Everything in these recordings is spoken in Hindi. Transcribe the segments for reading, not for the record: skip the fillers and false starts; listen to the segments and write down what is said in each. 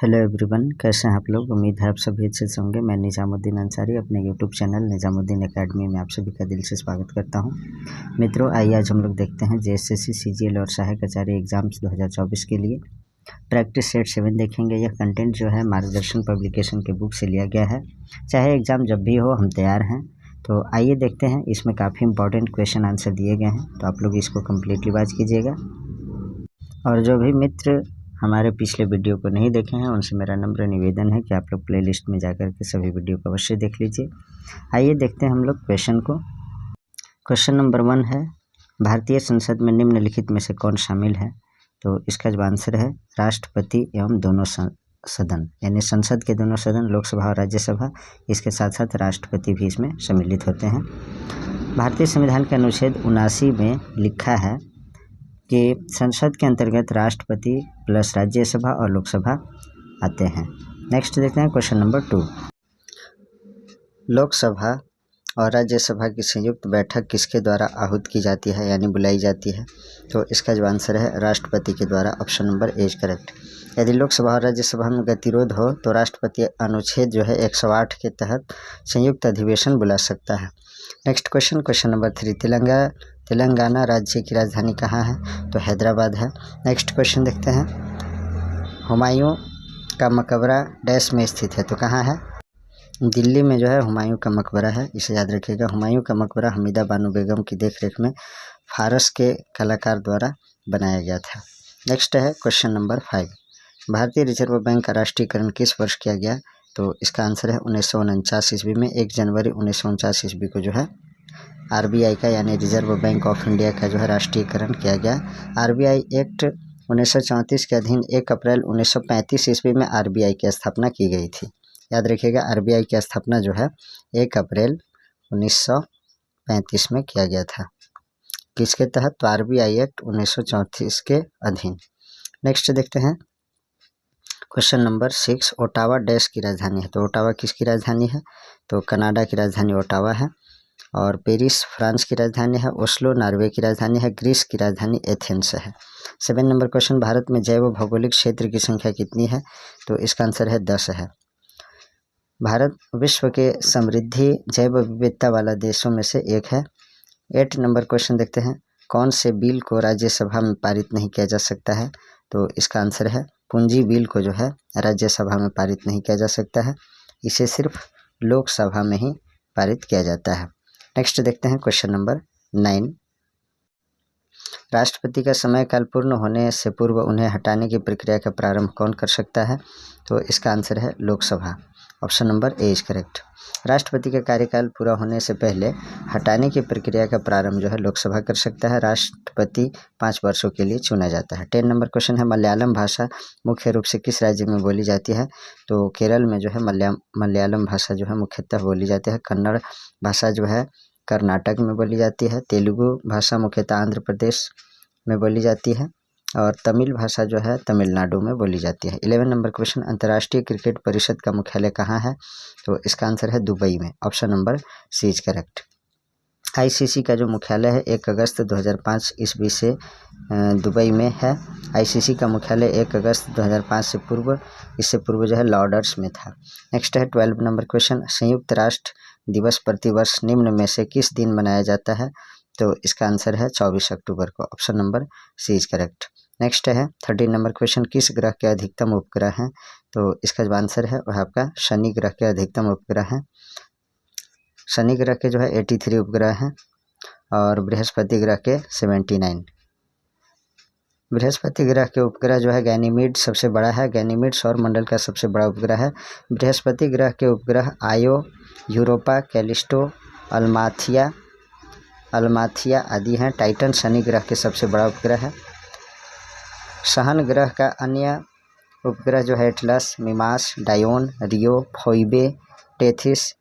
हेलो एवरीवन, कैसे हैं आप लोग। उम्मीद है आप सभी अच्छे से होंगे। मैं निजामुद्दीन अंसारी अपने यूट्यूब चैनल निजामुद्दीन एकेडमी में आप सभी का दिल से स्वागत करता हूं। मित्रों, आइए आज हम लोग देखते हैं जेएसएससी सीजीएल और सहायक आचार्य एग्जाम्स 2024 के लिए प्रैक्टिस सेट 7 देखेंगे। यह कंटेंट जो है मार्गदर्शन पब्लिकेशन के बुक से लिया गया है। चाहे एग्ज़ाम जब भी हो, हम तैयार हैं। तो आइए देखते हैं। इसमें काफ़ी इंपॉर्टेंट क्वेश्चन आंसर दिए गए हैं, तो आप लोग इसको कम्प्लीटली वॉच कीजिएगा। और जो भी मित्र हमारे पिछले वीडियो को नहीं देखे हैं, उनसे मेरा नम्र निवेदन है कि आप लोग प्लेलिस्ट में जाकर के सभी वीडियो को अवश्य देख लीजिए। आइए देखते हैं हम लोग क्वेश्चन को। क्वेश्चन नंबर 1 है, भारतीय संसद में निम्नलिखित में से कौन शामिल है। तो इसका जो आंसर है राष्ट्रपति एवं दोनों सदन, यानी संसद के दोनों सदन, लोकसभा और राज्यसभा, इसके साथ साथ राष्ट्रपति भी इसमें सम्मिलित होते हैं। भारतीय संविधान के अनुच्छेद 79 में लिखा है कि संसद के अंतर्गत राष्ट्रपति प्लस राज्यसभा और लोकसभा आते हैं। नेक्स्ट देखते हैं क्वेश्चन नंबर 2। लोकसभा और राज्यसभा की संयुक्त बैठक किसके द्वारा आहूत की जाती है, यानी बुलाई जाती है। तो इसका जो आंसर है राष्ट्रपति के द्वारा। Option number A is correct. यदि लोकसभा और राज्यसभा में गतिरोध हो तो राष्ट्रपति अनुच्छेद जो है 108 के तहत संयुक्त अधिवेशन बुला सकता है। Next question number 3। तेलंगाना राज्य की राजधानी कहाँ है। तो हैदराबाद है। नेक्स्ट क्वेश्चन देखते हैं, हुमायूं का मकबरा डैश में स्थित है। तो कहाँ है। दिल्ली में जो है हुमायूं का मकबरा है, इसे याद रखिएगा। हुमायूं का मकबरा हमीदा बानो बेगम की देखरेख में फारस के कलाकार द्वारा बनाया गया था। नेक्स्ट है क्वेश्चन नंबर 5। भारतीय रिजर्व बैंक का राष्ट्रीयकरण किस वर्ष किया गया। तो इसका आंसर है 1949 ईस्वी में। 1 जनवरी 1949 ईस्वी को जो है आरबीआई का, यानी रिजर्व बैंक ऑफ इंडिया का जो है राष्ट्रीयकरण किया गया। आरबीआई एक्ट 1934 के अधीन 1 अप्रैल 1935 ईस्वी में आरबीआई की स्थापना की गई थी। याद रखिएगा, आरबीआई की स्थापना जो है 1 अप्रैल 1935 में किया गया था। किसके तहत। तो आरबीआई एक्ट 1934 के अधीन। नेक्स्ट देखते हैं क्वेश्चन नंबर 6। ओटावा डैश की राजधानी है। तो ओटावा किसकी राजधानी है। तो कनाडा की राजधानी ओटावा है। और पेरिस फ्रांस की राजधानी है। ओस्लो नॉर्वे की राजधानी है। ग्रीस की राजधानी एथेंस है। 7 नंबर क्वेश्चन, भारत में जैव भौगोलिक क्षेत्र की संख्या कितनी है। तो इसका आंसर है 10 है। भारत विश्व के समृद्धि जैव विविधता वाला देशों में से एक है। 8 नंबर क्वेश्चन देखते हैं, कौन से बिल को राज्यसभा में पारित नहीं किया जा सकता है। तो इसका आंसर है पूंजी बिल को जो है राज्यसभा में पारित नहीं किया जा सकता है, इसे सिर्फ लोकसभा में ही पारित किया जाता है। नेक्स्ट देखते हैं क्वेश्चन नंबर 9। राष्ट्रपति का समय काल पूर्ण होने से पूर्व उन्हें हटाने की प्रक्रिया का प्रारंभ कौन कर सकता है। तो इसका आंसर है Lok Sabha. Option number A is correct. राष्ट्रपति का कार्यकाल पूरा होने से पहले हटाने की प्रक्रिया का प्रारंभ जो है लोकसभा कर सकता है। राष्ट्रपति 5 वर्षों के लिए चुना जाता है। 10 नंबर क्वेश्चन है, मलयालम भाषा मुख्य रूप से किस राज्य में बोली जाती है। तो केरल में जो है मलयालम भाषा जो है मुख्यतः बोली जाती है। कन्नड़ भाषा जो है कर्नाटक में बोली जाती है। तेलुगु भाषा मुख्यतः आंध्र प्रदेश में बोली जाती है। और तमिल भाषा जो है तमिलनाडु में बोली जाती है। 11 नंबर क्वेश्चन, अंतर्राष्ट्रीय क्रिकेट परिषद का मुख्यालय कहाँ है। तो इसका आंसर है दुबई में। Option number C is correct. ICC का जो मुख्यालय है 1 अगस्त 2005 ईस्वी से दुबई में है। आईसीसी का मुख्यालय 1 अगस्त 2005 से पूर्व, इससे पूर्व जो है लॉर्ड्स में था। नेक्स्ट है 12 नंबर क्वेश्चन, संयुक्त राष्ट्र दिवस प्रतिवर्ष निम्न में से किस दिन मनाया जाता है। तो इसका आंसर है 24 अक्टूबर को। Option number C is correct. Next है 13 नंबर क्वेश्चन, किस ग्रह के अधिकतम उपग्रह हैं। तो इसका जो आंसर है वह आपका शनि ग्रह के अधिकतम उपग्रह हैं। शनि ग्रह के जो है 83 उपग्रह हैं और बृहस्पति ग्रह के 79। बृहस्पति ग्रह के उपग्रह जो है गैनीमीड सबसे बड़ा है। गैनीमीड सौर मंडल का सबसे बड़ा उपग्रह है। बृहस्पति ग्रह के उपग्रह आयो, यूरोपा, कैलिस्टो, अल्माथिया आदि हैं। टाइटन शनि ग्रह के सबसे बड़ा उपग्रह है। सहन ग्रह का अन्य उपग्रह जो है एटलस, मिमास, डायोन, रियो, फोइबे, टेथिस,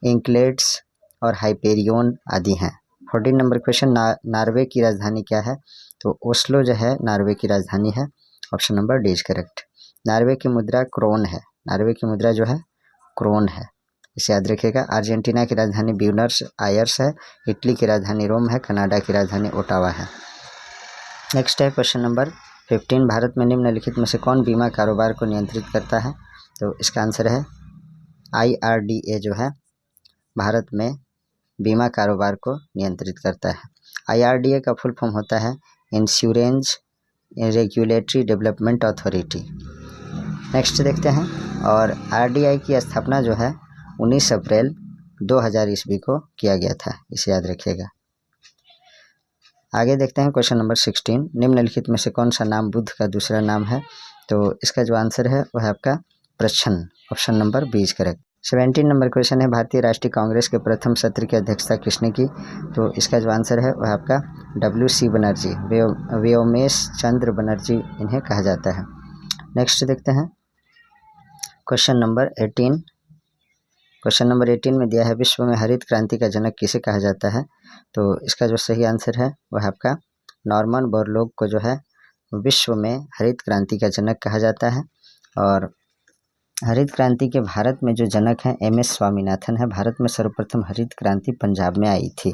इंक्लेड्स और हाइपेरियन आदि हैं। 14 नंबर क्वेश्चन, नॉर्वे की राजधानी क्या है। तो ओस्लो जो है नॉर्वे की राजधानी है। Option number D is correct. Norway की मुद्रा क्रोन है। नॉर्वे की मुद्रा जो है क्रोन है, इसे याद रखिएगा। अर्जेंटीना की राजधानी ब्यूनस आयर्स है। इटली की राजधानी रोम है। कनाडा की राजधानी ओटावा है। नेक्स्ट है क्वेश्चन नंबर 15 भारत में निम्नलिखित में से कौन बीमा कारोबार को नियंत्रित करता है? तो इसका आंसर है IRDA जो है भारत में बीमा कारोबार को नियंत्रित करता है। IRDA का फुल फॉर्म होता है insurance regulatory development authority. Next देखते हैं। और RDI की स्थापना जो है 19 अप्रैल 2000 ईस्वी को किया गया था, इसे याद रखिएगा। आगे देखते हैं क्वेश्चन नंबर 16। निम्नलिखित में से कौन सा नाम बुद्ध का दूसरा नाम है? तो इसका जो आंसर है वह है आपका प्रच्छन्न, option number B is correct. 17 number question है भारतीय राष्ट्रीय कांग्रेस के प्रथम सत्र की अध्यक्षता किसने की? तो इसका जो आंसर है वह आपका WC बनर्जी, व्योमेश चंद्र बनर्जी इन्हें कहा जाता है। नेक्स्ट देखते हैं क्वेश्चन नंबर 18। क्वेश्चन नंबर 18 में दिया है विश्व में हरित क्रांति का जनक किसे कहा जाता है? तो इसका जो सही आंसर है वह आपका नॉर्मन बोरलॉग को जो है विश्व में हरित क्रांति का जनक कहा जाता है। और हरित क्रांति के भारत में जो जनक हैं MS स्वामीनाथन है। भारत में सर्वप्रथम हरित क्रांति पंजाब में आई थी,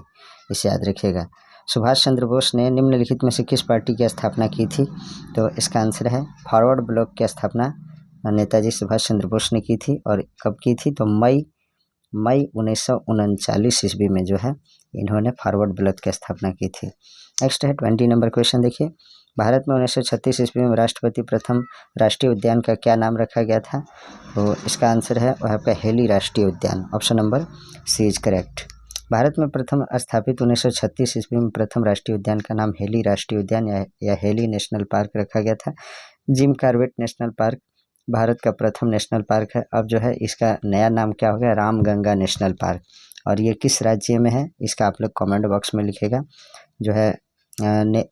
इसे याद रखिएगा। सुभाष चंद्र बोस ने निम्नलिखित में से किस पार्टी की स्थापना की थी? तो इसका आंसर है फॉरवर्ड ब्लॉक की स्थापना नेताजी सुभाष चंद्र बोस ने की थी। और कब की थी? तो मई 1939 ईस्वी में जो है इन्होंने फॉरवर्ड ब्लॉक की स्थापना की थी। नेक्स्ट है 20 नंबर क्वेश्चन देखिए। भारत में 1936 ईस्वी में राष्ट्रपति प्रथम राष्ट्रीय उद्यान का क्या नाम रखा गया था? तो इसका आंसर है वह आपका हेली राष्ट्रीय उद्यान, option number C is correct. Bharat में प्रथम स्थापित 1936 ईस्वी में प्रथम राष्ट्रीय उद्यान का नाम हेली राष्ट्रीय उद्यान या हेली नेशनल पार्क रखा गया था। Jim Corbett national park Bharat का प्रथम नेशनल पार्क है। अब जो है इसका नया नाम क्या हो गया? Ramganga national park. और ये किस राज्य में है इसका आप लोग कमेंट बॉक्स में लिखिएगा। जो है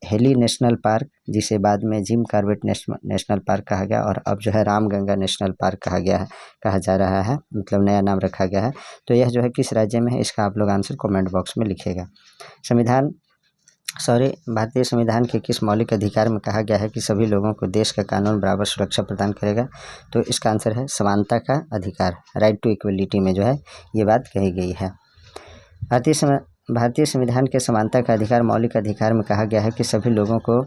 हेली नेशनल पार्क, जिसे बाद में जिम कॉर्बेट नेशनल पार्क कहा गया, और अब जो है रामगंगा नेशनल पार्क कहा जा रहा है, मतलब नया नाम रखा गया है। तो यह जो है किस राज्य में है इसका आप लोग आंसर कमेंट बॉक्स में लिखिएगा। भारतीय संविधान के किस मौलिक अधिकार में कहा गया है कि सभी लोगों को देश का कानून बराबर सुरक्षा प्रदान करेगा? तो इसका आंसर है समानता का अधिकार, राइट टू इक्वलिटी में जो है ये बात कही गई है। भारतीय संविधान के समानता का अधिकार मौलिक अधिकार में कहा गया है कि सभी लोगों को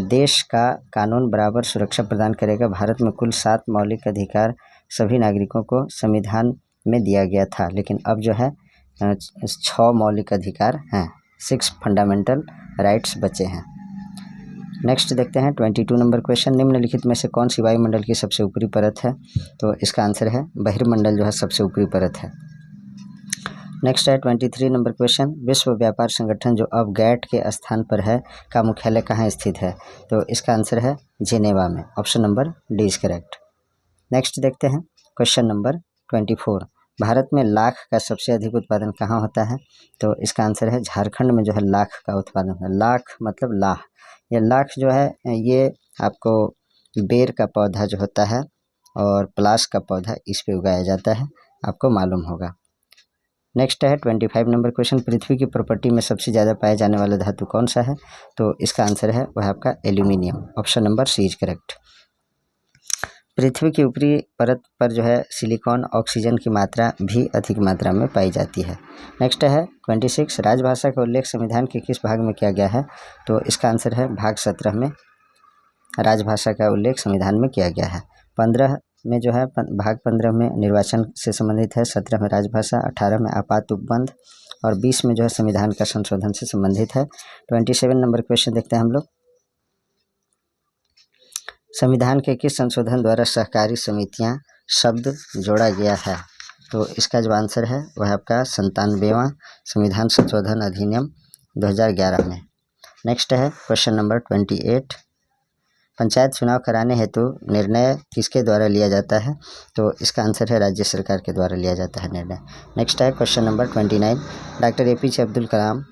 देश का कानून बराबर सुरक्षा प्रदान करेगा। भारत में कुल 7 मौलिक अधिकार सभी नागरिकों को संविधान में दिया गया था, लेकिन अब जो है 6 मौलिक अधिकार हैं, 6 फंडामेंटल राइट्स बचे हैं। नेक्स्ट देखते हैं 22 नंबर क्वेश्चन। निम्नलिखित में से कौन सी वायुमंडल की सबसे ऊपरी परत है? तो इसका आंसर है बहिर्मंडल जो है सबसे ऊपरी परत है। नेक्स्ट है 23 नंबर क्वेश्चन। विश्व व्यापार संगठन जो अब गैट के स्थान पर है का मुख्यालय कहाँ स्थित है? तो इसका आंसर है जिनेवा में, option number D is correct. Next देखते हैं क्वेश्चन नंबर 24। भारत में लाख का सबसे अधिक उत्पादन कहाँ होता है? तो इसका आंसर है झारखंड में जो है लाख का उत्पादन है। लाख मतलब लाह, ये लाख जो है ये आपको बेर का पौधा जो होता है और पलाश का पौधा इस पे उगाया जाता है, आपको मालूम होगा। नेक्स्ट है 25 नंबर क्वेश्चन। पृथ्वी की प्रॉपर्टी में सबसे ज़्यादा पाया जाने वाला धातु कौन सा है? तो इसका आंसर है वह आपका aluminium, option number C is correct. पृथ्वी की ऊपरी परत पर जो है सिलिकॉन ऑक्सीजन की मात्रा भी अधिक मात्रा में पाई जाती है। नेक्स्ट है 26। राजभाषा का उल्लेख संविधान के किस भाग में किया गया है? तो इसका आंसर है भाग 17 में राजभाषा का उल्लेख संविधान में किया गया है। 15 में जो है भाग 15 में निर्वाचन से संबंधित है, 17 में राजभाषा, 18 में आपात उपबंध और 20 में जो है संविधान का संशोधन से संबंधित है। 27 नंबर क्वेश्चन देखते हैं हम लोग। संविधान के किस संशोधन द्वारा सहकारी समितियां शब्द जोड़ा गया है? तो इसका जो आंसर है वह आपका 97वां संविधान संशोधन अधिनियम 2011 में। नेक्स्ट है क्वेश्चन नंबर 28। पंचायत चुनाव कराने हेतु निर्णय किसके द्वारा लिया जाता है? तो इसका आंसर है राज्य सरकार के द्वारा लिया जाता है निर्णय। नेक्स्ट है question number 29। Doctor APJ Abdul Kalam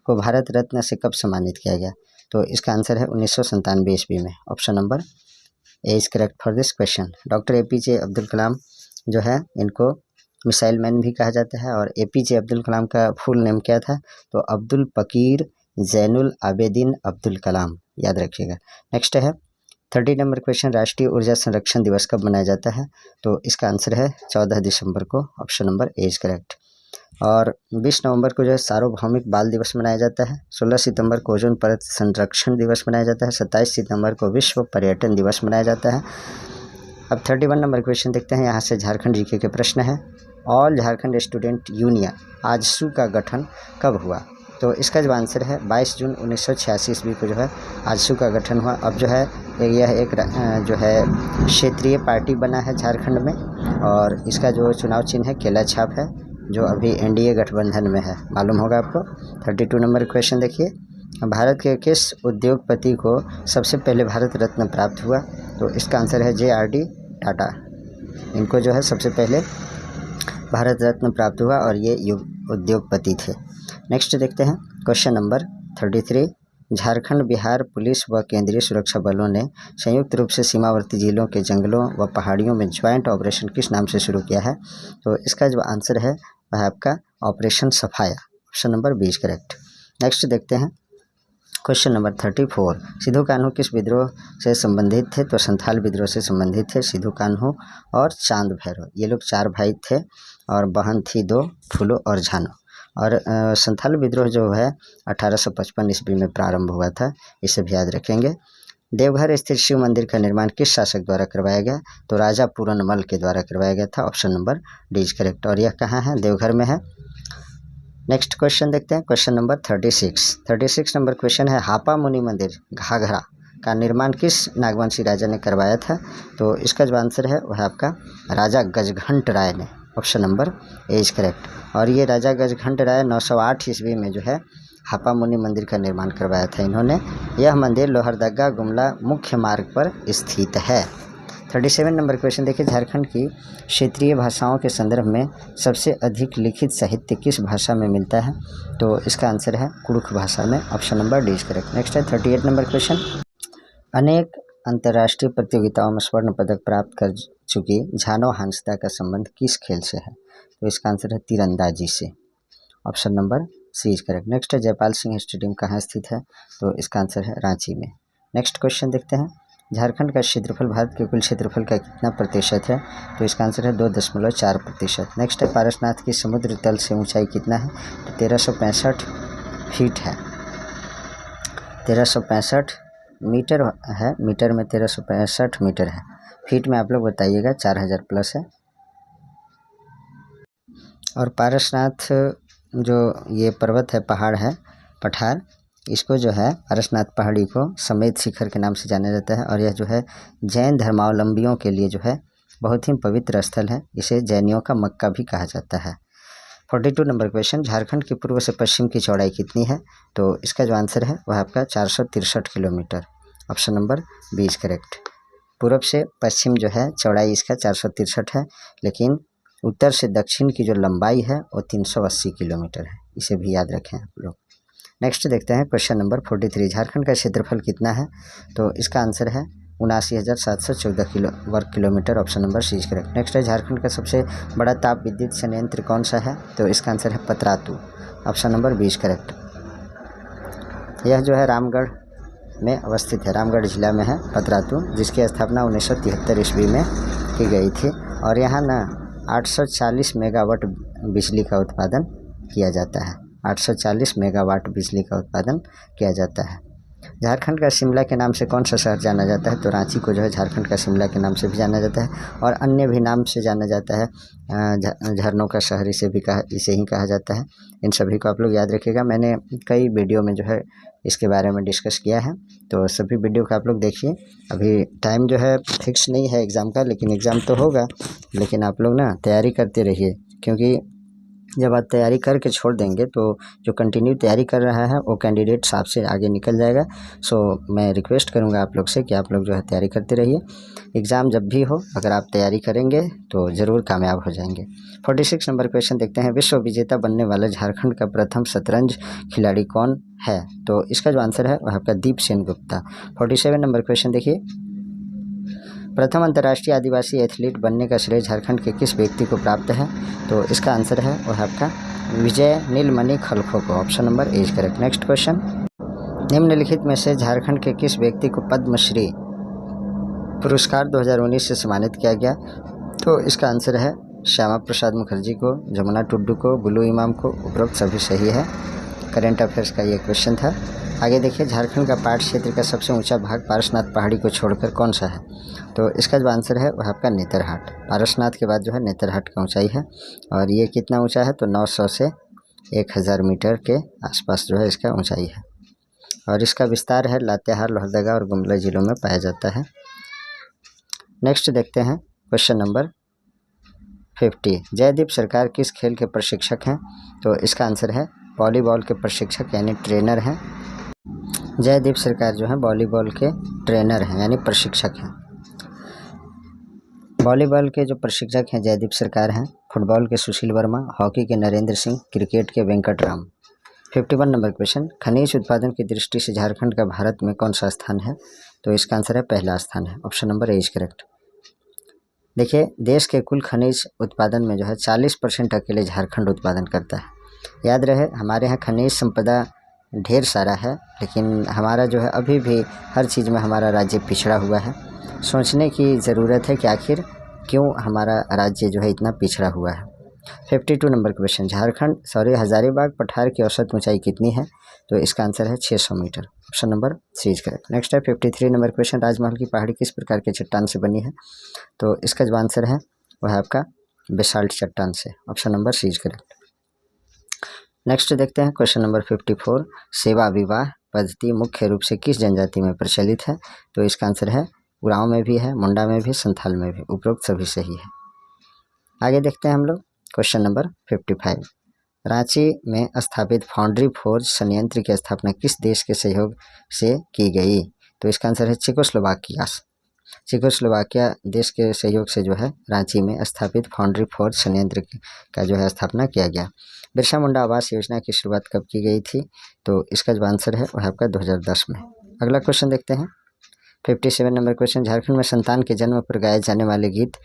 को भारत रत्न से कब सम्मानित किया गया? तो इसका आंसर है 1997 ईस्वी में, option number A is correct for this question. Doctor APJ Abdul Kalam जो है इनको मिसाइल मैन भी कहा जाता है। और APJ अब्दुल कलाम का फुल नेम क्या था? तो अब्दुल पकीर जैनुल आबेदीन अब्दुल कलाम, याद रखिएगा। नेक्स्ट है 30 नंबर क्वेश्चन। राष्ट्रीय ऊर्जा संरक्षण दिवस कब मनाया जाता है? तो इसका आंसर है 14 दिसंबर को, option number A is correct. और 20 नवंबर को जो है सार्वभौमिक बाल दिवस मनाया जाता है। 16 सितंबर को ओजोन परत संरक्षण दिवस मनाया जाता है। 27 सितंबर को विश्व पर्यटन दिवस मनाया जाता है। अब 31 नंबर क्वेश्चन देखते हैं। यहाँ से झारखंड जीके के प्रश्न है। All Jharkhand student union AJSU का गठन कब हुआ? तो इसका जो आंसर है 22 जून 1986 ईस्वी को जो है आजसू का गठन हुआ। अब जो है यह एक जो है क्षेत्रीय पार्टी बना है झारखंड में, और इसका जो चुनाव चिन्ह है केला छाप है, जो अभी एनडीए गठबंधन में है, मालूम होगा आपको। 32 नंबर क्वेश्चन देखिए। भारत के किस उद्योगपति को सबसे पहले भारत रत्न प्राप्त हुआ? तो इसका आंसर है JRD टाटा। इनको जो है सबसे पहले भारत रत्न प्राप्त हुआ और ये उद्योगपति थे। नेक्स्ट देखते हैं question number 33। Jharkhand Bihar police व केंद्रीय सुरक्षा बलों ने संयुक्त रूप से सीमावर्ती जिलों के जंगलों व पहाड़ियों में ज्वाइंट ऑपरेशन किस नाम से शुरू किया है? तो इसका जो आंसर है वह आपका ऑपरेशन सफाया, ऑप्शन नंबर 20 करेक्ट। नेक्स्ट देखते हैं क्वेश्चन नंबर 34। सिद्धू कान्हू किस विद्रोह से संबंधित थे? तो संथाल विद्रोह से संबंधित थे सिद्धू कान्हू और चांद भैरव। ये लोग 4 भाई थे और बहन थी 2, फूलो और झानो। और संथाल विद्रोह जो है 1855 ईस्वी में प्रारंभ हुआ था, इसे भी याद रखेंगे। देवघर स्थित शिव मंदिर का निर्माण किस शासक द्वारा करवाया गया? तो राजा पूरनमल के द्वारा करवाया गया था, option number D is correct. और यह कहाँ है? देवघर में है। नेक्स्ट क्वेश्चन देखते हैं क्वेश्चन नंबर 36 नंबर क्वेश्चन है। हापा मुनि मंदिर घाघरा का निर्माण किस नागवंशी राजा ने करवाया था? तो इसका जो आंसर है वह आपका राजा गजघंट राय ने, option number A is correct. और ये राजा गजघंट राय 908 ईस्वी में जो है हापा मुनि मंदिर का निर्माण करवाया था इन्होंने। यह मंदिर लोहरदगा गुमला मुख्य मार्ग पर स्थित है। 37 नंबर क्वेश्चन देखिए। झारखंड की क्षेत्रीय भाषाओं के संदर्भ में सबसे अधिक लिखित साहित्य किस भाषा में मिलता है? तो इसका आंसर है कुड़ुख भाषा में, option number D is correct. Next है 38 नंबर क्वेश्चन। अनेक अंतर्राष्ट्रीय प्रतियोगिताओं में स्वर्ण पदक प्राप्त कर चुकी झानो हांसदा का संबंध किस खेल से है? तो इसका आंसर है तीरंदाजी से, option number C is correct. Next है जयपाल सिंह स्टेडियम कहाँ स्थित है? तो इसका आंसर है रांची में। नेक्स्ट क्वेश्चन देखते हैं। झारखंड का क्षेत्रफल भारत के कुल क्षेत्रफल का कितना प्रतिशत है? तो इसका आंसर है 2.4%। नेक्स्ट है पारसनाथ की समुद्र तल से ऊंचाई कितना है? तो 1365 फीट है। 1365 मीटर है, मीटर में 1365 मीटर है, फीट में आप लोग बताइएगा 4000 प्लस है। और पारसनाथ जो ये पर्वत है, पहाड़ है, पठार, इसको जो है पारसनाथ पहाड़ी को समेत शिखर के नाम से जाना जाता है। और यह जो है जैन धर्मावलंबियों के लिए जो है बहुत ही पवित्र स्थल है। इसे जैनियों का मक्का भी कहा जाता है। 42 नंबर क्वेश्चन। झारखंड की पूर्व से पश्चिम की चौड़ाई कितनी है? तो इसका जो आंसर है वह आपका 463 kilometre, option number B is correct. पूर्व से पश्चिम जो है चौड़ाई इसका 463 है, लेकिन उत्तर से दक्षिण की जो लंबाई है वो 380 किलोमीटर है। इसे भी याद रखें आप लोग। नेक्स्ट देखते हैं क्वेश्चन नंबर 43। झारखंड का क्षेत्रफल कितना है? तो इसका आंसर है 79,714 वर्ग kilometre, option number C is correct. Next है झारखंड का सबसे बड़ा ताप विद्युत संयंत्र कौन सा है? तो इसका आंसर है पतरातू, ऑप्शन नंबर 20 करेक्ट। यह जो है रामगढ़ में अवस्थित है, रामगढ़ जिला में है पतरातू, जिसकी स्थापना 1973 ईस्वी में की गई थी। और यहाँ ना 840 मेगावाट बिजली का उत्पादन किया जाता है। 840 मेगावाट बिजली का उत्पादन किया जाता है। झारखंड का शिमला के नाम से कौन सा शहर जाना जाता है? तो रांची को जो है झारखंड का शिमला के नाम से भी जाना जाता है, और अन्य भी नाम से जाना जाता है। झरनों का शहर इसे ही कहा जाता है। इन सभी को आप लोग याद रखिएगा। मैंने कई वीडियो में जो है इसके बारे में डिस्कस किया है, तो सभी वीडियो को आप लोग देखिए। अभी टाइम जो है फिक्स नहीं है एग्ज़ाम का, लेकिन एग्ज़ाम तो होगा। लेकिन आप लोग ना तैयारी करते रहिए, क्योंकि जब आप तैयारी करके छोड़ देंगे तो जो कंटिन्यू तैयारी कर रहा है वो कैंडिडेट आपसे आगे निकल जाएगा। सो मैं रिक्वेस्ट करूंगा आप लोग से कि आप लोग जो है तैयारी करते रहिए। एग्ज़ाम जब भी हो, अगर आप तैयारी करेंगे तो ज़रूर कामयाब हो जाएंगे। 46 नंबर क्वेश्चन देखते हैं। विश्व विजेता बनने वाला झारखंड का प्रथम शतरंज खिलाड़ी कौन है? तो इसका जो आंसर है वह आपका दीप सेन गुप्ता। 47 नंबर क्वेश्चन देखिए। प्रथम अंतर्राष्ट्रीय आदिवासी एथलीट बनने का श्रेय झारखंड के किस व्यक्ति को प्राप्त है? तो इसका आंसर है वह आपका विजय नीलमणि खलखो को, option number A is correct. Next question. निम्नलिखित में से झारखंड के किस व्यक्ति को पद्मश्री पुरस्कार 2019 से सम्मानित किया गया? तो इसका आंसर है श्यामा प्रसाद मुखर्जी को, जमुना टुड्डू को, बुल्लू इमाम को, उपरोक्त सभी सही है। करेंट अफेयर्स का ये क्वेश्चन था। आगे देखिए, झारखंड का पाट क्षेत्र का सबसे ऊंचा भाग पारसनाथ पहाड़ी को छोड़कर कौन सा है? तो इसका जो आंसर है वह आपका नेतरहाट। पारसनाथ के बाद जो है नेतरहाट का ऊंचाई है, और ये कितना ऊंचा है? तो 900 से 1000 मीटर के आसपास जो है इसका ऊंचाई है, और इसका विस्तार है लातेहार, लोहरदगा और गुमला जिलों में पाया जाता है। नेक्स्ट देखते हैं क्वेश्चन नंबर 50। जयदीप सरकार किस खेल के प्रशिक्षक हैं? तो इसका आंसर है वॉलीबॉल के प्रशिक्षक यानी ट्रेनर हैं। जयदीप सरकार जो है वॉलीबॉल के ट्रेनर हैं यानी प्रशिक्षक हैं। वॉलीबॉल के जो प्रशिक्षक हैं जयदीप सरकार हैं। फुटबॉल के सुशील वर्मा, हॉकी के नरेंद्र सिंह, क्रिकेट के वेंकटराम। 51 नंबर क्वेश्चन, खनिज उत्पादन की दृष्टि से झारखंड का भारत में कौन सा स्थान है? तो इसका आंसर है पहला स्थान है। Option number A is correct. देखिए, देश के कुल खनिज उत्पादन में जो है 40% अकेले झारखंड उत्पादन करता है। याद रहे, हमारे यहाँ खनिज संपदा ढेर सारा है, लेकिन हमारा जो है अभी भी हर चीज़ में हमारा राज्य पिछड़ा हुआ है। सोचने की ज़रूरत है कि आखिर क्यों हमारा राज्य जो है इतना पिछड़ा हुआ है। 52 नंबर क्वेश्चन, हजारीबाग पठार की औसत ऊंचाई कितनी है? तो इसका आंसर है 600 metre. Option number C is correct. Next है 53 नंबर क्वेश्चन, राजमहल की पहाड़ी किस प्रकार के चट्टान से बनी है? तो इसका जो आंसर है वह है आपका बेसाल्ट चट्टान से। Option number C is correct. Next देखते हैं क्वेश्चन नंबर 54, सेवा विवाह पद्धति मुख्य रूप से किस जनजाति में प्रचलित है? तो इसका आंसर है उरांव में भी है, मुंडा में भी, संथाल में भी। उपरोक्त सभी सही है। आगे देखते हैं हम लोग क्वेश्चन नंबर 55, रांची में स्थापित फाउंड्री फोर्ज संयंत्र की स्थापना किस देश के सहयोग से की गई? तो इसका आंसर है चेकोस्लोवाकिया। चेकोस्लोवाकिया देश के सहयोग से जो है रांची में स्थापित फाउंड्री फोर्ज संयंत्र का जो है स्थापना किया गया। बिरसा मुंडा आवास योजना की शुरुआत कब की गई थी? तो इसका जो आंसर है वह आपका 2010 में। अगला क्वेश्चन देखते हैं 57 नंबर क्वेश्चन, झारखंड में संतान के जन्म पर गाए जाने वाले गीत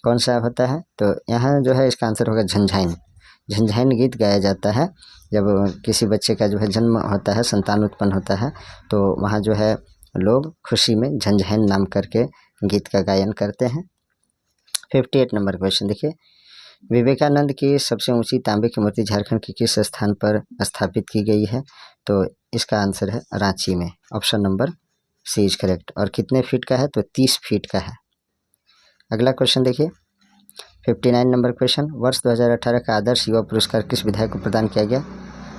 कौन सा होता है? तो यहाँ जो है इसका आंसर होगा झंझाइन। झंझाइन गीत गाया जाता है जब किसी बच्चे का जो है जन्म होता है, संतान उत्पन्न होता है, तो वहाँ जो है लोग खुशी में झंझाइन नाम करके गीत का गायन करते हैं। 58 नंबर क्वेश्चन देखिए, विवेकानंद की सबसे ऊंची तांबे की मूर्ति झारखंड के किस स्थान पर स्थापित की गई है? तो इसका आंसर है रांची में। Option number C is correct. और कितने फीट का है? तो 30 फीट का है। अगला क्वेश्चन देखिए 59 नंबर क्वेश्चन, वर्ष 2018 का आदर्श युवा पुरस्कार किस विधायक को प्रदान किया गया?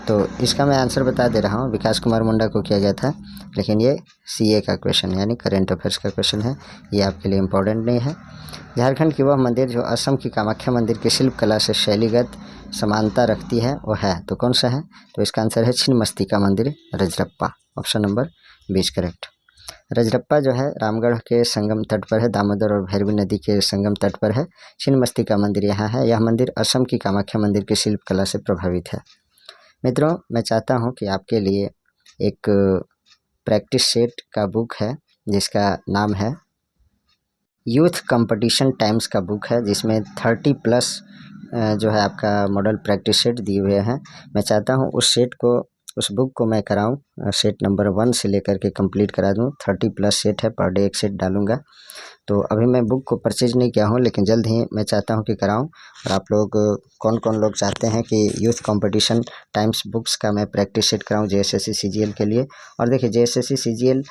तो इसका मैं आंसर बता दे रहा हूँ, विकास कुमार मुंडा को किया गया था, लेकिन ये सीए का क्वेश्चन यानी करेंट अफेयर्स का क्वेश्चन है, ये आपके लिए इम्पोर्टेंट नहीं है। झारखंड की वह मंदिर जो असम की कामाख्या मंदिर की शिल्प कला से शैलीगत समानता रखती है वो है, तो कौन सा है? तो इसका आंसर है छिन्नमस्तिका मंदिर Rajrappa. Option number 20 correct. Rajrappa जो है रामगढ़ के संगम तट पर है, दामोदर और भैरवी नदी के संगम तट पर है। छिन्नमस्तिका मंदिर यहाँ है। यह मंदिर असम की कामाख्या मंदिर की शिल्प कला से प्रभावित है। मित्रों, मैं चाहता हूँ कि आपके लिए एक प्रैक्टिस सेट का बुक है जिसका नाम है यूथ कंपटीशन टाइम्स का बुक है, जिसमें 30+ जो है आपका मॉडल प्रैक्टिस सेट दिए हुए हैं। मैं चाहता हूँ उस बुक को मैं कराऊं, सेट नंबर 1 से लेकर के कंप्लीट करा दूं। 30+ सेट है, पर डे एक सेट डालूंगा। तो अभी मैं बुक को परचेज नहीं किया हूं, लेकिन जल्द ही मैं चाहता हूं कि कराऊं। और आप लोग कौन कौन लोग चाहते हैं कि यूथ कंपटीशन टाइम्स बुक्स का मैं प्रैक्टिस सेट कराऊं JSSC CGL के लिए? और देखिए, JSSC CGL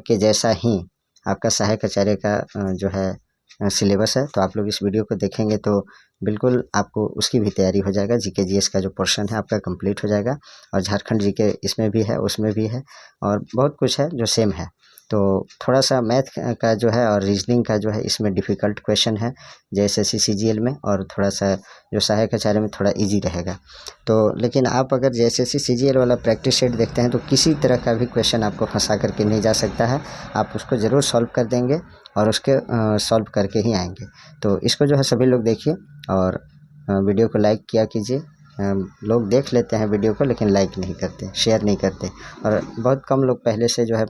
के जैसा ही आपका सहायक आचार्य का जो है सिलेबस है, तो आप लोग इस वीडियो को देखेंगे तो बिल्कुल आपको उसकी भी तैयारी हो जाएगा। GK GS का जो पोर्शन है आपका कंप्लीट हो जाएगा, और झारखंड GK इसमें भी है, उसमें भी है, और बहुत कुछ है जो सेम है। तो थोड़ा सा मैथ का जो है और रीजनिंग का जो है इसमें डिफ़िकल्ट क्वेश्चन है JSSC CGL में, और थोड़ा सा जो सहायक आचार्य में थोड़ा इजी रहेगा। तो लेकिन आप अगर JSSC CGL वाला प्रैक्टिस सेट देखते हैं तो किसी तरह का भी क्वेश्चन आपको फंसा करके नहीं जा सकता है। आप उसको ज़रूर सॉल्व कर देंगे और उसके सॉल्व करके ही आएंगे। तो इसको जो है सभी लोग देखिए, और वीडियो को लाइक किया कीजिए। लोग देख लेते हैं वीडियो को, लेकिन लाइक नहीं करते, शेयर नहीं करते, और बहुत कम लोग पहले से जो है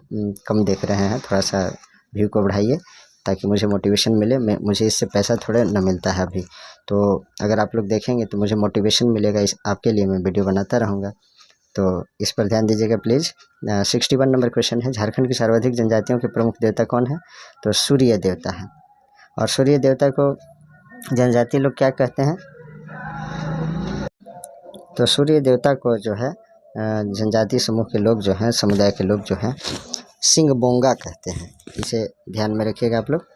कम देख रहे हैं। थोड़ा सा व्यू को बढ़ाइए ताकि मुझे मोटिवेशन मिले। मुझे इससे पैसा थोड़ा न मिलता है अभी, तो अगर आप लोग देखेंगे तो मुझे मोटिवेशन मिलेगा, इस आपके लिए मैं वीडियो बनाता रहूँगा। तो इस पर ध्यान दीजिएगा प्लीज़। 61 नंबर क्वेश्चन है, झारखंड की सर्वाधिक जनजातियों के प्रमुख देवता कौन है? तो सूर्य देवता है। और सूर्य देवता को जनजाति लोग क्या कहते हैं? तो सूर्य देवता को जो है जनजाति समूह के लोग जो हैं, समुदाय के लोग जो हैं, सिंगबोंगा कहते हैं। इसे ध्यान में रखिएगा आप लोग।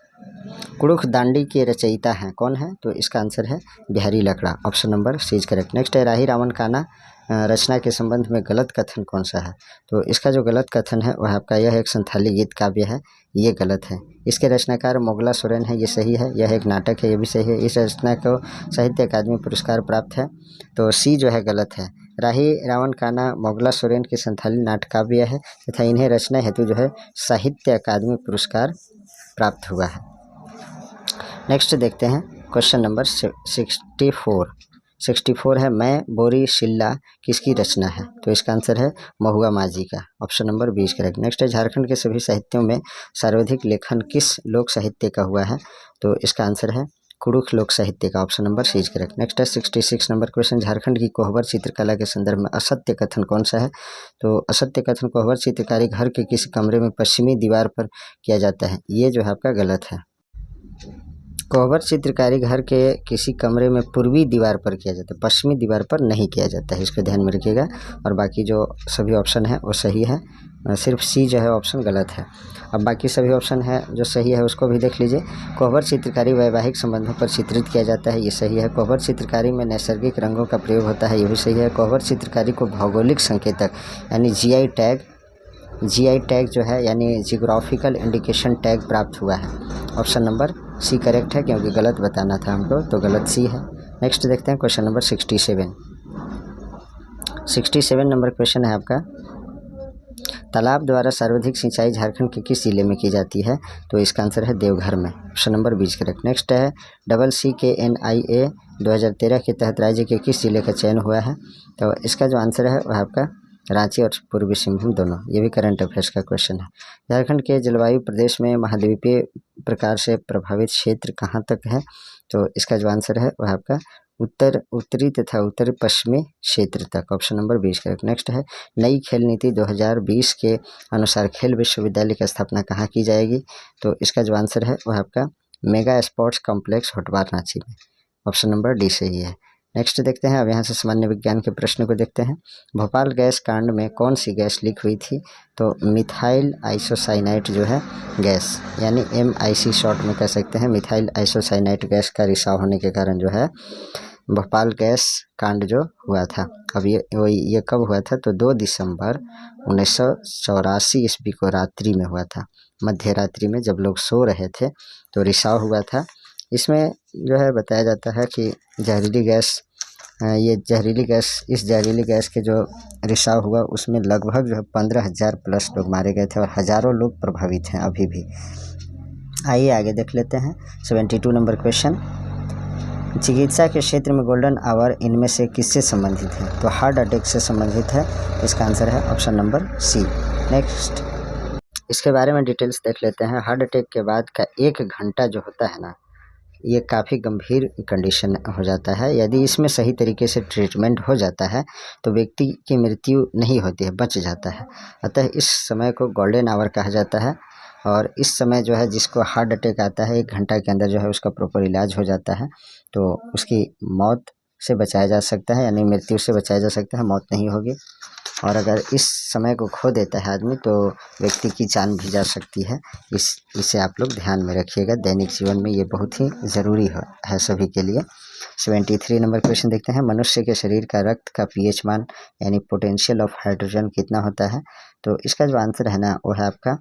कुड़ुख दांडी के रचयिता हैं, कौन है? तो इसका आंसर है Bihari Lakra, option number C is correct. Next है राही रावण काना रचना के संबंध में गलत कथन कौन सा है? तो इसका जो गलत कथन है वह आपका यह एक संथाली गीत काव्य है, ये गलत है। इसके रचनाकार मोगला सोरेन है, ये सही है। यह एक नाटक है, ये भी सही है। इस रचना को साहित्य अकादमी पुरस्कार प्राप्त है, तो सी जो है गलत है। राही रावण काना मोगला सोरेन की संथाली नाटकाव्य है तथा इन्हें रचना हेतु जो है साहित्य अकादमी पुरस्कार प्राप्त हुआ है। नेक्स्ट देखते हैं क्वेश्चन नंबर 64 है मैं बोरी शिल्ला किसकी रचना है? तो इसका आंसर है महुआ माझी का, ऑप्शन नंबर 20 करेक्ट। नेक्स्ट है झारखंड के सभी साहित्यों में सर्वाधिक लेखन किस लोक साहित्य का हुआ है? तो इसका आंसर है कुड़ुख लोक साहित्य का, option number C is correct. Next है 66 नंबर क्वेश्चन झारखंड की कोहबर चित्रकला के संदर्भ में असत्य कथन कौन सा है? तो असत्य कथन कोहबर चित्रकारी घर के किसी कमरे में पश्चिमी दीवार पर किया जाता है, ये जो है आपका गलत है। कोहबर चित्रकारी घर के किसी कमरे में पूर्वी दीवार पर किया जाता है, पश्चिमी दीवार पर नहीं किया जाता है, इसको ध्यान में रखिएगा। और बाकी जो सभी ऑप्शन है वो सही है, सिर्फ सी जो है ऑप्शन गलत है। अब बाकी सभी ऑप्शन है जो सही है उसको भी देख लीजिए। कोहबर चित्रकारी वैवाहिक संबंधों पर चित्रित किया जाता है, ये सही है। कोहबर चित्रकारी में नैसर्गिक रंगों का प्रयोग होता है, ये भी सही है। कोहबर चित्रकारी को भौगोलिक संकेतक यानी जीआई टैग जो है यानी जियोग्राफिकल इंडिकेशन टैग प्राप्त हुआ है, ऑप्शन नंबर सी करेक्ट है, क्योंकि गलत बताना था हमको, तो गलत सी है। नेक्स्ट देखते हैं क्वेश्चन नंबर 67 नंबर क्वेश्चन है आपका, तालाब द्वारा सर्वाधिक सिंचाई झारखंड के किस जिले में की जाती है? तो इसका आंसर है देवघर में, ऑप्शन नंबर 20 करेक्ट। नेक्स्ट है CCKNIA 2013 के तहत राज्य के किस जिले का चयन हुआ है? तो इसका जो आंसर है वह आपका रांची और पूर्वी सिंहभूम दोनों, ये भी करंट अफेयर्स का क्वेश्चन है। झारखंड के जलवायु प्रदेश में महाद्वीपीय प्रकार से प्रभावित क्षेत्र कहाँ तक है? तो इसका जो आंसर है वह आपका उत्तरी तथा उत्तर पश्चिमी क्षेत्र तक, ऑप्शन नंबर 20 करेक्ट। नेक्स्ट है नई खेल नीति 2020 के अनुसार खेल विश्वविद्यालय की स्थापना कहाँ की जाएगी? तो इसका जो आंसर है वह आपका mega sports complex Hotwar Ranchi में, ऑप्शन नंबर डी सही है। नेक्स्ट देखते हैं, अब यहाँ से सामान्य विज्ञान के प्रश्न को देखते हैं। भोपाल गैस कांड में कौन सी गैस लीक हुई थी? तो मिथाइल आइसोसाइनाइट जो है गैस, यानी MIC शॉर्ट में कह सकते हैं, मिथाइल आइसोसाइनाइट गैस का रिसाव होने के कारण जो है भोपाल गैस कांड जो हुआ था। अब ये कब हुआ था? तो 2 दिसंबर 1984 ईस्वी को रात्रि में हुआ था, मध्य रात्रि में जब लोग सो रहे थे तो रिसाव हुआ था। इसमें जो है बताया जाता है कि जहरीली गैस इस जहरीली गैस के जो रिसाव हुआ उसमें लगभग जो है 15,000 प्लस लोग मारे गए थे और हज़ारों लोग प्रभावित हैं अभी भी। आइए आगे देख लेते हैं 72 नंबर क्वेश्चन, चिकित्सा के क्षेत्र में गोल्डन आवर इनमें से किससे संबंधित है? तो हार्ट अटैक से संबंधित है, इसका आंसर है ऑप्शन नंबर सी। नेक्स्ट इसके बारे में डिटेल्स देख लेते हैं। हार्ट अटैक के बाद का 1 घंटा जो होता है ना, ये काफ़ी गंभीर कंडीशन हो जाता है। यदि इसमें सही तरीके से ट्रीटमेंट हो जाता है तो व्यक्ति की मृत्यु नहीं होती है, बच जाता है। अतः इस समय को गोल्डन आवर कहा जाता है और इस समय जो है जिसको हार्ट अटैक आता है 1 घंटा के अंदर जो है उसका प्रॉपर इलाज हो जाता है तो उसकी मौत से बचाया जा सकता है, यानी मृत्यु से बचाया जा सकता है, मौत नहीं होगी। और अगर इस समय को खो देता है आदमी तो व्यक्ति की जान भी जा सकती है। इसे आप लोग ध्यान में रखिएगा, दैनिक जीवन में ये बहुत ही ज़रूरी है सभी के लिए। 73 नंबर क्वेश्चन देखते हैं, मनुष्य के शरीर का रक्त का pH मान यानी पोटेंशियल ऑफ हाइड्रोजन कितना होता है? तो इसका जो आंसर है ना वो है आपका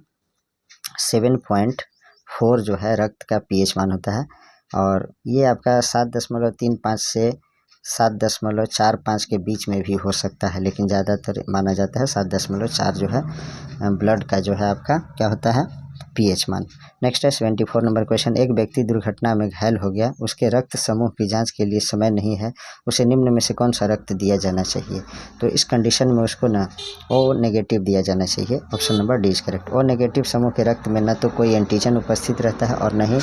7.4 जो है रक्त का pH मान होता है और ये आपका 7.35 से 7.45 के बीच में भी हो सकता है, लेकिन ज़्यादातर माना जाता है 7.4 जो है ब्लड का जो है आपका क्या होता है pH मान। नेक्स्ट है 74 नंबर क्वेश्चन, एक व्यक्ति दुर्घटना में घायल हो गया, उसके रक्त समूह की जांच के लिए समय नहीं है, उसे निम्न में से कौन सा रक्त दिया जाना चाहिए? तो इस कंडीशन में उसको ना O नेगेटिव दिया जाना चाहिए, option number D is correct. O negative समूह के रक्त में न तो कोई एंटीजन उपस्थित रहता है और न ही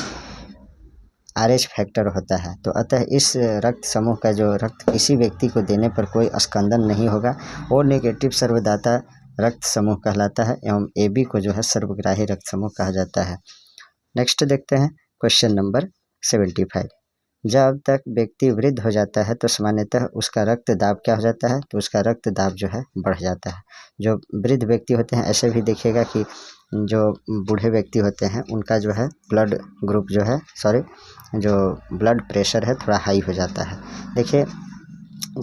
RH फैक्टर होता है, तो अतः इस रक्त समूह का जो रक्त किसी व्यक्ति को देने पर कोई स्कंदन नहीं होगा। O नेगेटिव सर्वदाता रक्त समूह कहलाता है एवं AB को जो है सर्वग्राही रक्त समूह कहा जाता है। नेक्स्ट देखते हैं क्वेश्चन नंबर 75, जब तक व्यक्ति वृद्ध हो जाता है तो सामान्यतः उसका रक्त दाब क्या हो जाता है, तो उसका रक्त दाब जो है बढ़ जाता है। जो वृद्ध व्यक्ति होते हैं ऐसे भी देखिएगा कि जो बूढ़े व्यक्ति होते हैं उनका जो है ब्लड ग्रुप जो है जो ब्लड प्रेशर है थोड़ा हाई हो जाता है। देखिए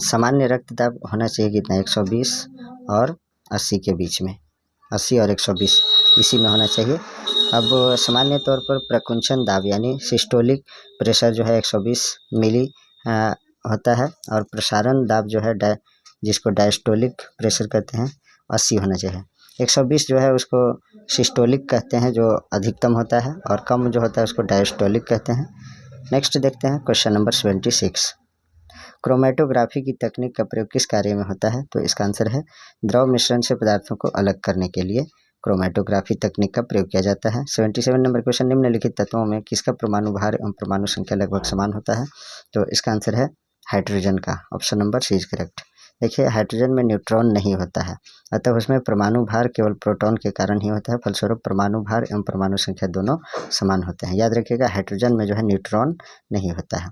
सामान्य रक्तदाब होना चाहिए कितना, 120 और 80 के बीच में, 80 और 120 इसी में होना चाहिए। अब सामान्य तौर पर प्रकुंचन दाब यानी सिस्टोलिक प्रेशर जो है 120 मिली होता है, और प्रसारण दाब जो है जिसको डायस्टोलिक प्रेशर कहते हैं 80 होना चाहिए। 120 जो है उसको सिस्टोलिक कहते हैं जो अधिकतम होता है, और कम जो होता है उसको डायस्टोलिक कहते हैं। नेक्स्ट देखते हैं क्वेश्चन नंबर 76। क्रोमेटोग्राफी की तकनीक का प्रयोग किस कार्य में होता है, तो इसका आंसर है द्रव मिश्रण से पदार्थों को अलग करने के लिए क्रोमेटोग्राफी तकनीक का प्रयोग किया जाता है। 77 नंबर क्वेश्चन, निम्नलिखित तत्वों में किसका परमाणु भार एवं परमाणु संख्या लगभग समान होता है, तो इसका आंसर है हाइड्रोजन का, option number C is correct. देखिए हाइड्रोजन में न्यूट्रॉन नहीं होता है, अतः उसमें परमाणु भार केवल प्रोटॉन के कारण ही होता है, फलस्वरूप परमाणु भार एवं परमाणु संख्या दोनों समान होते हैं। याद रखिएगा हाइड्रोजन में जो है न्यूट्रॉन नहीं होता है।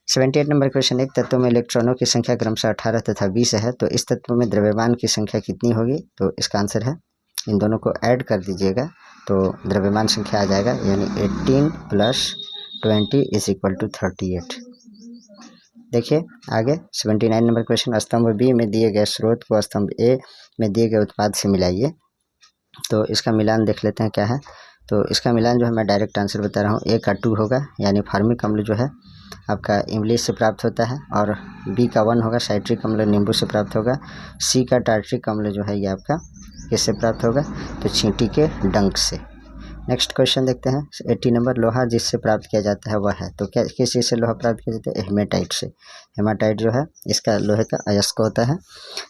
78 नंबर क्वेश्चन, एक तत्व में इलेक्ट्रॉनों की संख्या क्रमशः 18 तथा 20 है, तो इस तत्व में द्रव्यमान की संख्या कितनी होगी, तो इसका आंसर है इन दोनों को ऐड कर दीजिएगा तो द्रव्यमान संख्या आ जाएगा, यानी 18 + 20 = 38। देखिए आगे 79 नंबर क्वेश्चन, स्तंभ बी में दिए गए स्रोत को स्तंभ ए में दिए गए उत्पाद से मिलाइए, तो इसका मिलान देख लेते हैं क्या है। तो इसका मिलान जो है मैं डायरेक्ट आंसर बता रहा हूँ, ए का 2 होगा यानी फार्मिक अम्ल जो है आपका इमली से प्राप्त होता है, और बी का 1 होगा साइट्रिक अम्ल नींबू से प्राप्त होगा, सी का टार्ट्रिक अम्ल जो है ये आपका किससे प्राप्त होगा, तो चींटी के डंक से। नेक्स्ट क्वेश्चन देखते हैं 80 नंबर, लोहा जिससे प्राप्त किया जाता है वह है, तो क्या किस चीज़ से लोहा प्राप्त किया जाता है, हेमाटाइट से। हेमाटाइट जो है इसका लोहे का अयस्क होता है।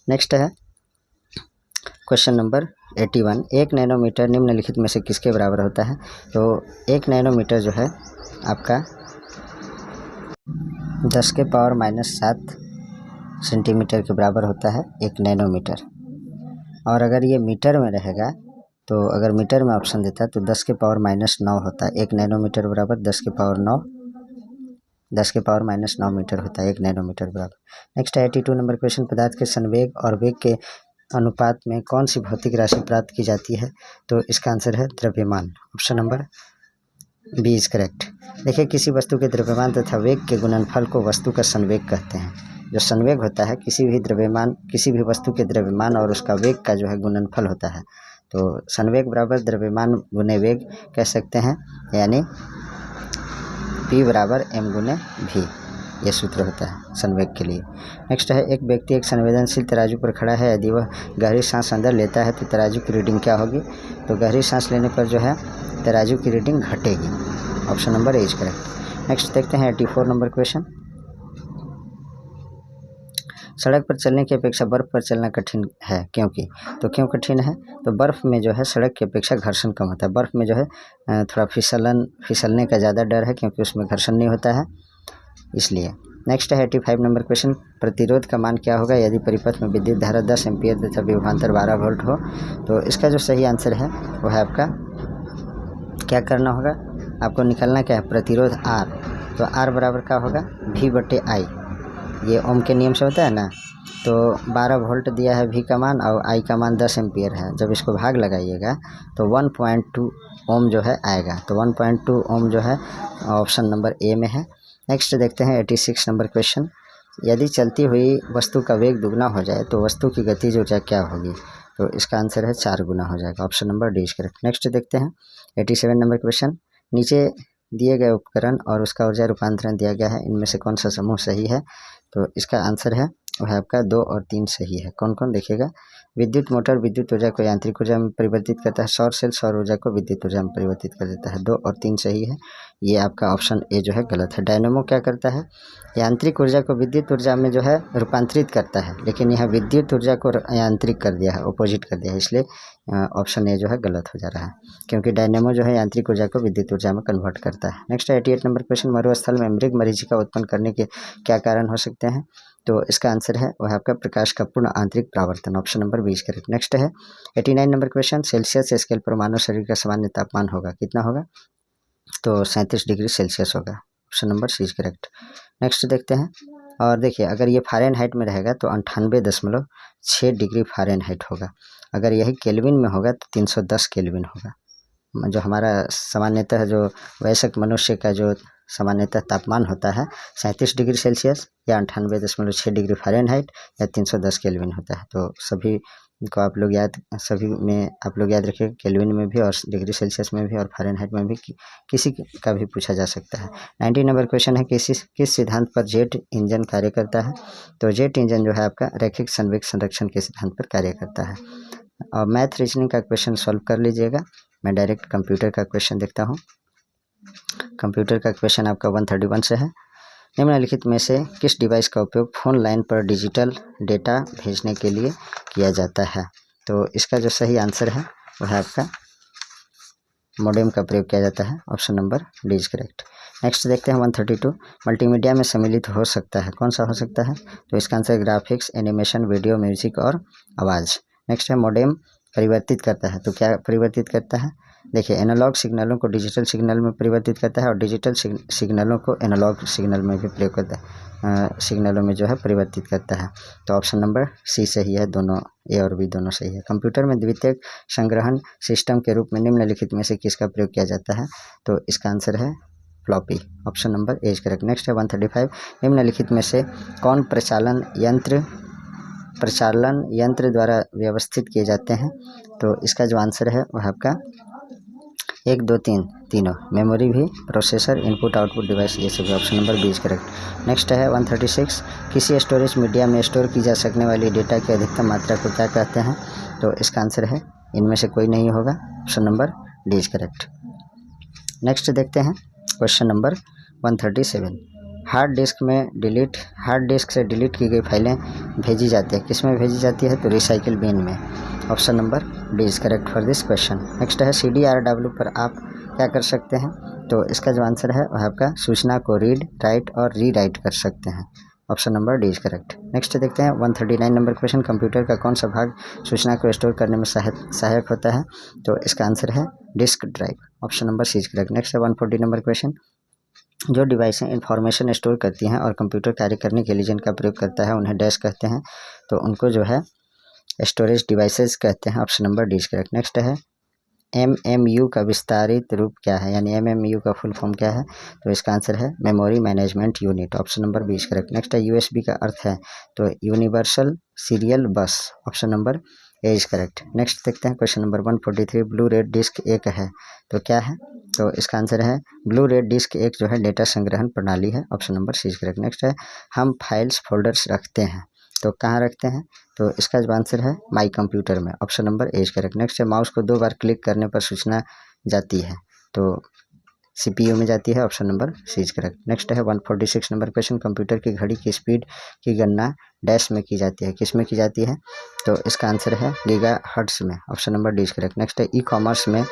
नेक्स्ट है क्वेश्चन नंबर 81, 1 नैनोमीटर निम्नलिखित में से किसके बराबर होता है, तो 1 नैनोमीटर जो है आपका 10⁻⁷ सेंटीमीटर के बराबर होता है 1 नैनोमीटर। और अगर ये मीटर में रहेगा तो अगर मीटर में ऑप्शन देता है तो 10⁻⁹ होता है। 1 नैनोमीटर बराबर 10⁻⁹ मीटर होता है 1 नैनोमीटर बराबर। नेक्स्ट 82 नंबर क्वेश्चन, पदार्थ के संवेग और वेग के अनुपात में कौन सी भौतिक राशि प्राप्त की जाती है, तो इसका आंसर है द्रव्यमान, option number B is correct. देखिए किसी वस्तु के द्रव्यमान तथा वेग के गुणनफल को वस्तु का संवेग कहते हैं। जो संवेग होता है किसी भी वस्तु के द्रव्यमान और उसका वेग का जो है गुणनफल होता है, तो संवेग बराबर द्रव्यमान गुने वेग कह सकते हैं, यानी P = m×v, ये सूत्र होता है संवेग के लिए। नेक्स्ट है, एक व्यक्ति एक संवेदनशील तराजू पर खड़ा है, यदि वह गहरी सांस अंदर लेता है तो तराजू की रीडिंग क्या होगी, तो गहरी सांस लेने पर जो है तराजू की रीडिंग घटेगी, option number A is correct. Next देखते हैं 84 नंबर क्वेश्चन, सड़क पर चलने की अपेक्षा बर्फ़ पर चलना कठिन है क्योंकि, तो क्यों कठिन है, तो बर्फ़ में जो है सड़क की अपेक्षा घर्षण कम होता है। बर्फ़ में जो है थोड़ा फिसलने का ज़्यादा डर है क्योंकि उसमें घर्षण नहीं होता है, इसलिए। नेक्स्ट है 85 नंबर क्वेश्चन, प्रतिरोध का मान क्या होगा यदि परिपथ में विद्युत धारा 10 एम्पीयर तथा विभवांतर 12 वोल्ट हो, तो इसका जो सही आंसर है वो है आपका क्या करना होगा, आपको निकलना क्या है, प्रतिरोध R, तो R बराबर क्या होगा V/I, ये ओम के नियम से होता है ना, तो 12 वोल्ट दिया है V का मान और I का मान 10 एम्पीयर है, जब इसको भाग लगाइएगा तो 1.2 ओम जो है आएगा, तो 1.2 ओम जो है ऑप्शन नंबर ए में है। नेक्स्ट देखते हैं 86 नंबर क्वेश्चन, यदि चलती हुई वस्तु का वेग दुगना हो जाए तो वस्तु की गतिज ऊर्जा क्या होगी, तो इसका आंसर है 4 गुना हो जाएगा, option number D is correct. Next देखते हैं 87 नंबर क्वेश्चन, नीचे दिए गए उपकरण और उसका ऊर्जा रूपांतरण दिया गया है, इनमें से कौन सा समूह सही है, तो इसका आंसर है वह आपका 2 और 3 सही है। कौन कौन देखिएगा, विद्युत मोटर विद्युत ऊर्जा को यांत्रिक ऊर्जा में परिवर्तित करता है, सौर सेल सौर ऊर्जा को विद्युत ऊर्जा में परिवर्तित कर देता है, 2 और 3 सही है, ये आपका ऑप्शन ए जो है गलत है। डायनेमो क्या करता है, यांत्रिक ऊर्जा को विद्युत ऊर्जा में जो है रूपांतरित करता है, लेकिन यहाँ विद्युत ऊर्जा को यांत्रिक कर दिया है, अपोजिट कर दिया है, इसलिए ऑप्शन ए जो है गलत हो जा रहा है, क्योंकि डायनेमो जो है यांत्रिक ऊर्जा को विद्युत ऊर्जा में कन्वर्ट करता है। नेक्स्ट 88 नंबर क्वेश्चन, मरुस्थल में मृग मरीचिका उत्पन्न करने के क्या कारण हो सकते हैं, तो इसका आंसर है वह आपका प्रकाश का पूर्ण आंतरिक परावर्तन, ऑप्शन नंबर 20 करेक्ट। नेक्स्ट है 89 नंबर क्वेश्चन, सेल्सियस स्केल पर मानव शरीर का सामान्य तापमान होगा, कितना होगा, तो 37 डिग्री सेल्सियस होगा, option number C is correct. Next देखते हैं, और देखिए अगर ये फ़ारेनहाइट में रहेगा तो 98.6 डिग्री फ़ारेनहाइट होगा। अगर यही केल्विन में होगा तो 310 केल्विन होगा। जो हमारा सामान्यतः जो वयस्क मनुष्य का जो सामान्यतः तापमान होता है 37 डिग्री सेल्सियस या 98.6 डिग्री फ़ारेनहाइट या 310 केल्विन होता है। तो सभी को आप लोग सभी में आप लोग याद रखिए, केल्विन में भी और डिग्री सेल्सियस में भी और फ़ारेनहाइट में भी किसी का भी पूछा जा सकता है। 90 नंबर क्वेश्चन है, किस सिद्धांत पर जेट इंजन कार्य करता है? तो जेट इंजन जो है आपका रैखिक संवेग संरक्षण के सिद्धांत पर कार्य करता है। और मैथ रीजनिंग का क्वेश्चन सॉल्व कर लीजिएगा। मैं डायरेक्ट कंप्यूटर का क्वेश्चन देखता हूँ। कंप्यूटर का क्वेश्चन आपका 131 से है। निम्नलिखित में से किस डिवाइस का उपयोग फ़ोन लाइन पर डिजिटल डेटा भेजने के लिए किया जाता है? तो इसका जो सही आंसर है वह है आपका मोडेम का प्रयोग किया जाता है। Option number D is correct. Next देखते हैं 132, मल्टीमीडिया में सम्मिलित हो सकता है, कौन सा हो सकता है? तो इसका answer graphics, animation, video, music और आवाज़। नेक्स्ट है मोडेम परिवर्तित करता है, तो क्या परिवर्तित करता है? देखिए एनालॉग सिग्नलों को डिजिटल सिग्नल में परिवर्तित करता है और डिजिटल सिग्नलों को एनालॉग सिग्नल में भी प्रयोग करता है, सिग्नलों में जो है परिवर्तित करता है। तो ऑप्शन नंबर सी सही है, दोनों ए और बी दोनों सही है। कंप्यूटर में द्वितीयक संग्रहण सिस्टम के रूप में निम्नलिखित में से किसका प्रयोग किया जाता है? तो इसका आंसर है floppy. Option number A is correct. Next है 135, निम्नलिखित में से कौन प्रचालन यंत्र द्वारा व्यवस्थित किए जाते हैं? तो इसका जो आंसर है वह आपका 1 2 3 तीनों, मेमोरी भी, प्रोसेसर, इनपुट आउटपुट डिवाइस, ये सभी। Option number B is correct. Next है 136, किसी स्टोरेज मीडिया में स्टोर की जा सकने वाली डेटा की अधिकतम मात्रा को क्या कहते हैं? तो इसका आंसर है इनमें से कोई नहीं होगा। Option number D is correct. Next देखते हैं क्वेश्चन नंबर 137, हार्ड डिस्क से डिलीट की गई फाइलें भेजी जाती है, किस में भेजी जाती है? तो रिसाइकिल बिन में। Option number D is correct for this question. Next है CDRW पर आप क्या कर सकते हैं? तो इसका जो आंसर है वह आपका सूचना को रीड, राइट और री राइट कर सकते हैं। Option number D is correct. Next देखते हैं 139 नंबर क्वेश्चन, कंप्यूटर का कौन सा भाग सूचना को स्टोर करने में सहायक होता है? तो इसका आंसर है disk drive. Option number C is correct. Next है 140 नंबर क्वेश्चन, जो डिवाइसें इंफॉर्मेशन स्टोर करती हैं और कंप्यूटर कार्य करने के लिए जिनका प्रयोग करता है उन्हें डैश कहते हैं, तो उनको जो है स्टोरेज डिवाइसेस कहते हैं। Option number D is correct. Next है MMU का विस्तारित रूप क्या है, यानी MMU का फुल फॉर्म क्या है? तो इसका आंसर है memory management unit. Option number B is correct. Next है USB का अर्थ है, तो universal serial bus. Option number A is correct. Next देखते हैं question number 143, blue red disk एक है, तो क्या है? तो इसका आंसर है ब्लू रेड डिस्क एक जो है डेटा संग्रहण प्रणाली है। Option number C is correct. Next है हम फाइल्स फोल्डर्स रखते हैं, तो कहाँ रखते हैं? तो इसका जो आंसर है माई कंप्यूटर में। Option number A is correct. Next है माउस को 2 बार क्लिक करने पर सूचना जाती है, तो CPU में जाती है। Option number C is correct. Next है 146 नंबर क्वेश्चन, कंप्यूटर की घड़ी की स्पीड की गणना डैश में की जाती है, किस में की जाती है? तो इसका आंसर है गीगाहर्ट्ज में। Option number D is correct. Next है ई-कॉमर्स में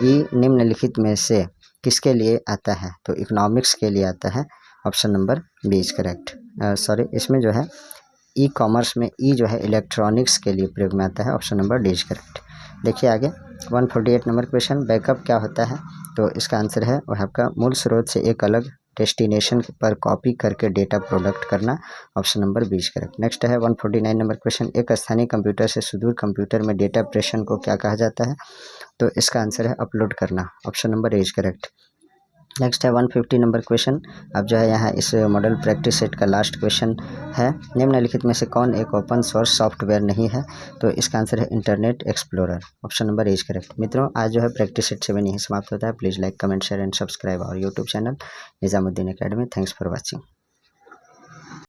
निम्नलिखित में से किसके लिए आता है? तो इकोनॉमिक्स के लिए आता है। Option number B is correct. इसमें जो है ई-कॉमर्स में ई जो है इलेक्ट्रॉनिक्स के लिए प्रयोग में आता है। Option number D is correct. देखिए आगे 148 नंबर क्वेश्चन, बैकअप क्या होता है? तो इसका आंसर है वह आपका मूल स्रोत से एक अलग डेस्टिनेशन पर कॉपी करके डेटा प्रोडक्ट करना। Option number B is correct. Next है 149 नंबर क्वेश्चन, एक स्थानीय कंप्यूटर से सुदूर कंप्यूटर में डेटा प्रेषण को क्या कहा जाता है? तो इसका आंसर है अपलोड करना। Option number A is correct. Next है 150 नंबर क्वेश्चन, अब जो है यहाँ इस मॉडल प्रैक्टिस सेट का लास्ट क्वेश्चन है, निम्नलिखित में से कौन एक ओपन सोर्स सॉफ्टवेयर नहीं है? तो इसका आंसर है internet explorer. Option number A is correct. मित्रों आज जो है प्रैक्टिस सेट 7 यहीं समाप्त होता है। Please like, comment, share and subscribe our YouTube channel Nizamuddin academy. Thanks for watching.